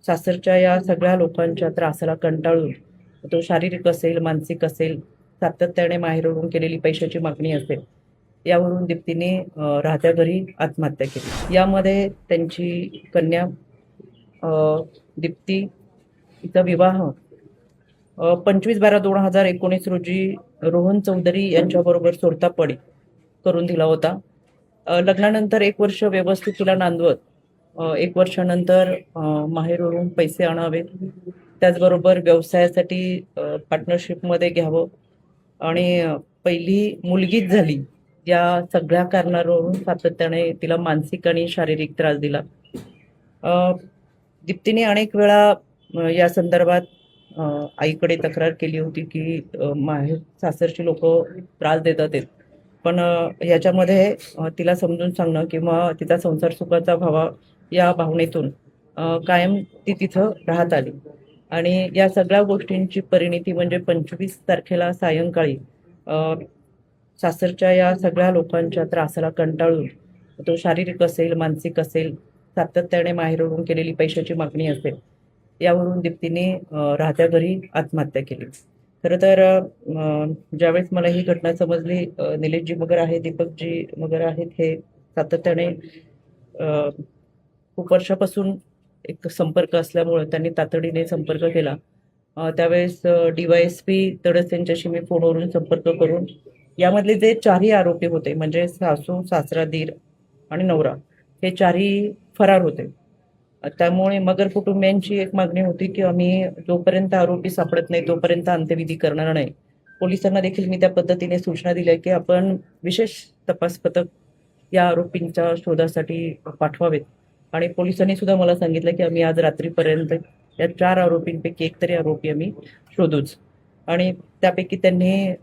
सासरच्या या सगळ्या लोकांच्या त्रासाला कंटाळून तो शारीरिक असेल, मानसिक असेल, सातत्याने माहेरवरून केलेली पैशाची मागणी असेल, यावरून दीप्तीने राहत्या घरी आत्महत्या केली. यामध्ये त्यांची कन्या दीप्ती हिचा विवाह 25/12/2019 रोजी रोहन चौधरी यांच्याबरोबर सोरतापडी करून दिला होता. लग्नानंतर 1 वर्ष व्यवस्थित तिला नांदवत 1 वर्षानंतर माहेरवरून पैसे आणावेत, त्याचबरोबर व्यवसायासाठी पार्टनरशिपमध्ये घ्यावं आणि पहिली मुलगीच झाली या सगळ्या कारणावरून सातत्याने तिला मानसिक आणि शारीरिक त्रास दिला. दीप्तीने अनेक वेळा या संदर्भात आईकडे तक्रार केली होती की माहेर सासरची लोक त्रास देतात आहेत. पण याच्यामध्ये तिला समजून सांगणं किंवा तिचा संसार सुखाचा व्हावा या भावनेतून कायम ती तिथं राहत आली आणि या सगळ्या गोष्टींची परिणिती म्हणजे 25 तारखेला सायंकाळी सासरच्या या सगळ्या लोकांच्या त्रासाला कंटाळून तो शारीरिक असेल, मानसिक असेल, सातत्याने माहेरवरून केलेली पैशाची मागणी असेल, यावरून दीप्तीने राहत्या घरी आत्महत्या केली. खरं तर ज्यावेळेस मला ही घटना समजली, निलेशजी मगर आहे, दीपकजी मगर आहेत, हे सातत्याने खूप वर्षापासून एक संपर्क असल्यामुळे त्यांनी तातडीने संपर्क केला. त्यावेळेस DYSP तडस यांच्याशी मी फोनवरून संपर्क करून यामधले जे 4ही आरोपी होते म्हणजे सासू, सासरा, दीर आणि नवरा हे 4ही फरार होते. त्यामुळे मगर कुटुंबियांची एक मागणी होती की आम्ही जोपर्यंत आरोपी सापडत नाही तोपर्यंत अंत्यविधी करणार नाही. पोलिसांना देखील मी त्या पद्धतीने सूचना दिल्या की आपण विशेष तपास पथक या आरोपींच्या शोधासाठी पाठवावेत आणि पोलिसांनी सुद्धा मला सांगितलं की आम्ही आज रात्रीपर्यंत या 4 आरोपींपैकी एक तरी आरोपी आम्ही शोधूच. आणि त्यापैकी त्यांनी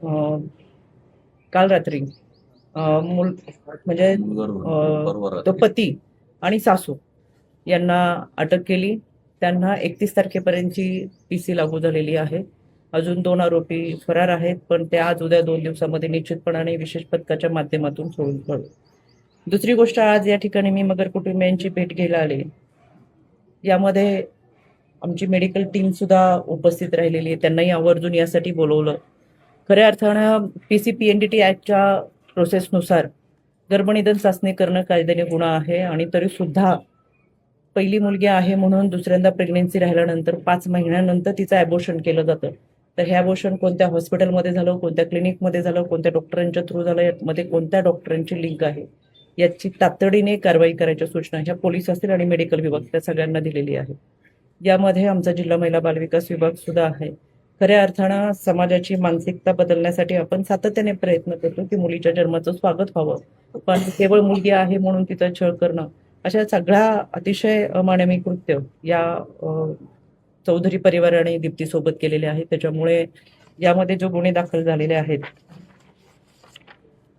काल रात्री म्हणजे तो पती आणि सासू यांना अटक केली. त्यांना 31 तारखेपर्यंतची PC लागू झालेली आहे. अजून 2 आरोपी फरार आहेत, पण ते आज उद्या 2 दिवसामध्ये निश्चितपणाने विशेष पथकाच्या माध्यमातून सोडून पडू. दुसरी गोष्ट, आज या ठिकाणी मी मगर कुटुंबियांची भेट घ्यायला आले. यामध्ये आमची मेडिकल टीम सुद्धा उपस्थित राहिलेली आहे. त्यांनाही आवर्जून यासाठी बोलवलं. खऱ्या अर्थानं PCPNDT ॲक्टच्या प्रोसेसनुसार गर्भनिधन चाचणी करणं कायद्याने गुन्हा आहे आणि तरी सुद्धा पहिली मुलगी आहे म्हणून दुसऱ्यांदा प्रेग्नेन्सी राहिल्यानंतर 5 महिन्यानंतर तिचं ॲबॉर्शन केलं जातं. तर हे ॲबॉर्शन कोणत्या हॉस्पिटलमध्ये झालं, कोणत्या क्लिनिकमध्ये झालं, कोणत्या डॉक्टरांच्या थ्रू झालं, यामध्ये कोणत्या डॉक्टरांची लिंक आहे, याची तातडीने कारवाई करायच्या सूचना ह्या पोलीस असतील आणि मेडिकल विभाग त्या सगळ्यांना दिलेली आहे. यामध्ये आमचा जिल्हा महिला बालविकास विभाग सुद्धा आहे. खऱ्या अर्थानं समाजाची मानसिकता बदलण्यासाठी आपण सातत्याने प्रयत्न करतो की मुलीच्या जन्माचं स्वागत व्हावं, पण केवळ मुलगी आहे म्हणून तिचा छळ करणं, अशा सगळ्या अतिशय अमानवी कृत्य या चौधरी परिवाराने दीप्तीसोबत केलेले आहे. त्याच्यामुळे यामध्ये जो गुन्हे दाखल झालेले आहेत,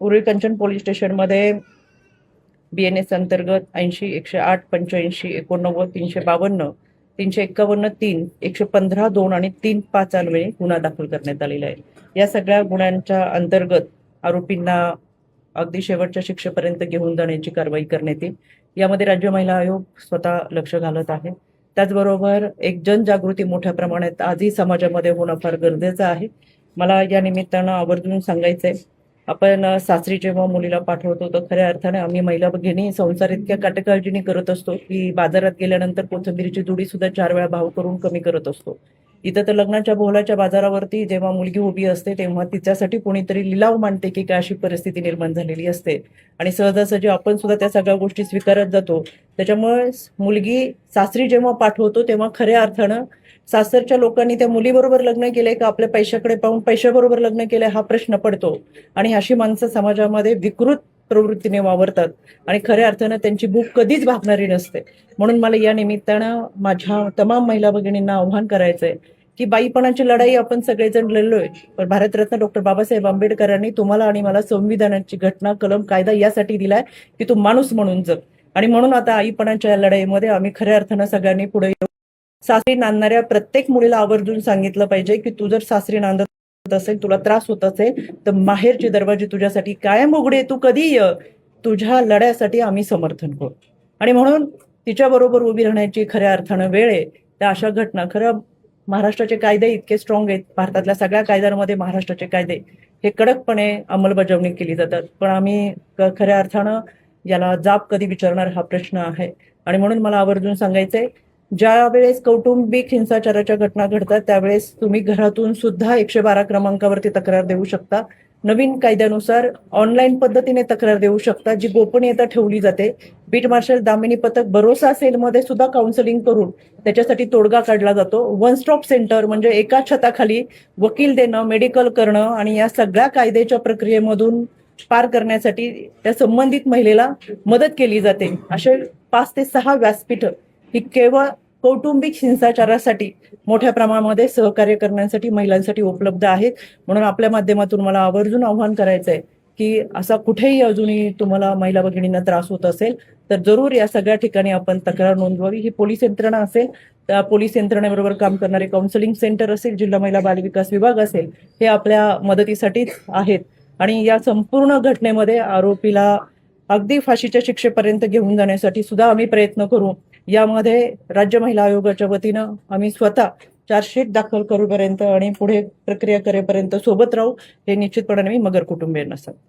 उरुळी कंचन पोलीस स्टेशनमध्ये BNS अंतर्गत 80-108 85 89 352 351 3 115 2 आणि 3-5 अन्वये गुन्हा दाखल करण्यात आलेला आहे. या सगळ्या गुन्ह्यांच्या अंतर्गत आरोपींना अगदी शेवटच्या शिक्षेपर्यंत घेऊन जाण्याची कारवाई करण्यात येईल. यामध्ये राज्य महिला आयोग स्वतः लक्ष घालत आहे. त्याचबरोबर एक जनजागृती मोठ्या प्रमाणात आजही समाजामध्ये होणं फार गरजेचं आहे. मला या निमित्तानं आवर्जून सांगायचंय, आपण सासरी जेव्हा मुलीला पाठवतो तर खऱ्या अर्थाने आम्ही महिला भगिनी संसार इतक्या काटेकाळजीने करत असतो की बाजारात गेल्यानंतर कोथिंबीरची जुडी सुद्धा 4 वेळा भाव करून कमी करत असतो. इथं तर लग्नाच्या बोहल्याच्या बाजारावरती जेव्हा मुलगी उभी असते तेव्हा तिच्यासाठी कोणीतरी लिलाव मांडते की काय अशी परिस्थिती निर्माण झालेली असते आणि सहजासहजी आपण सुद्धा त्या सगळ्या गोष्टी स्वीकारत जातो. त्याच्यामुळे मुलगी सासरी जेव्हा पाठवतो तेव्हा खऱ्या अर्थानं सासरच्या लोकांनी त्या मुलीबरोबर लग्न केलंय का आपल्या पैशाकडे पाहून पैशाबरोबर लग्न केलंय हा प्रश्न पडतो आणि अशी माणसं समाजामध्ये विकृत प्रवृत्तीने वावरतात आणि खऱ्या अर्थानं त्यांची भूक कधीच भागणारी नसते. म्हणून मला या निमित्तानं माझ्या तमाम महिला भगिनींना आव्हान करायचंय की बाईपणाची लढाई आपण सगळेजण लढलोय, पण भारतरत्न डॉक्टर बाबासाहेब आंबेडकरांनी तुम्हाला आणि मला संविधानाची घटना, कलम, कायदा यासाठी दिलाय की तू माणूस म्हणून जग. आणि म्हणून आता आईपणाच्या लढाईमध्ये आम्ही खऱ्या अर्थानं सगळ्यांनी पुढे येऊ. सासरी नांदणाऱ्या प्रत्येक मुलीला आवर्जून सांगितलं पाहिजे की तू जर सासरी नांदत असेल, तुला त्रास होत असेल तर माहेरचे दरवाजे तुझ्यासाठी कायम उघडे, तू कधी ये, तुझ्या लढ्यासाठी आम्ही समर्थन करू. आणि म्हणून तिच्याबरोबर उभी राहण्याची खऱ्या अर्थानं वेळ आहे. त्या अशा घटना खरं महाराष्ट्राचे कायदे इतके स्ट्रॉंग आहेत, भारतातल्या सगळ्या कायद्यांमध्ये महाराष्ट्राचे कायदे हे कडकपणे अंमलबजावणी केली जातात, पण आम्ही खऱ्या अर्थानं याला जाब कधी विचारणार हा प्रश्न आहे. आणि म्हणून मला आवर्जून सांगायचंय, ज्या वेळेस कौटुंबिक हिंसाचाराच्या घटना घडतात त्यावेळेस तुम्ही घरातून सुद्धा 112 क्रमांकावरती तक्रार देऊ शकता. नवीन कायद्यानुसार ऑनलाईन पद्धतीने तक्रार देऊ शकता, जी गोपनीयता ठेवली जाते. बीट मार्शल दामिनी पथक भरोसा सेलमध्ये सुद्धा काउन्सिलिंग करून त्याच्यासाठी तोडगा काढला जातो. वन स्टॉप सेंटर म्हणजे एका छताखाली वकील देणं, मेडिकल करणं आणि या सगळ्या कायद्याच्या प्रक्रियेमधून पार करण्यासाठी त्या संबंधित महिलेला मदत केली जाते. असे 5 ते 6 व्यासपीठ ही केवळ कौटुंबिक हिंसाचारासाठी मोठ्या प्रमाणामध्ये सहकार्य करण्यासाठी महिलांसाठी उपलब्ध आहेत. म्हणून आपल्या माध्यमातून मला आवर्जून आव्हान करायचं आहे की असा कुठेही अजूनही तुम्हाला महिला भगिनींना त्रास होत असेल तर जरूर या सगळ्या ठिकाणी आपण तक्रार नोंदवावी. ही पोलीस यंत्रणा असेल, त्या पोलीस यंत्रणेबरोबर काम करणारे काउन्सिलिंग सेंटर असेल, जिल्हा महिला बालविकास विभाग असेल, हे आपल्या मदतीसाठीच आहेत. आणि या संपूर्ण घटनेमध्ये आरोपीला अगदी फाशीच्या शिक्षेपर्यंत घेऊन जाण्यासाठी सुद्धा आम्ही प्रयत्न करू. यामध्ये राज्य महिला आयोगाच्या वतीनं आम्ही स्वतः चार्जशीट दाखल करूपर्यंत आणि पुढे प्रक्रिया करेपर्यंत सोबत राहू, हे निश्चितपणे मी मगर कुटुंबियांना सांगतो.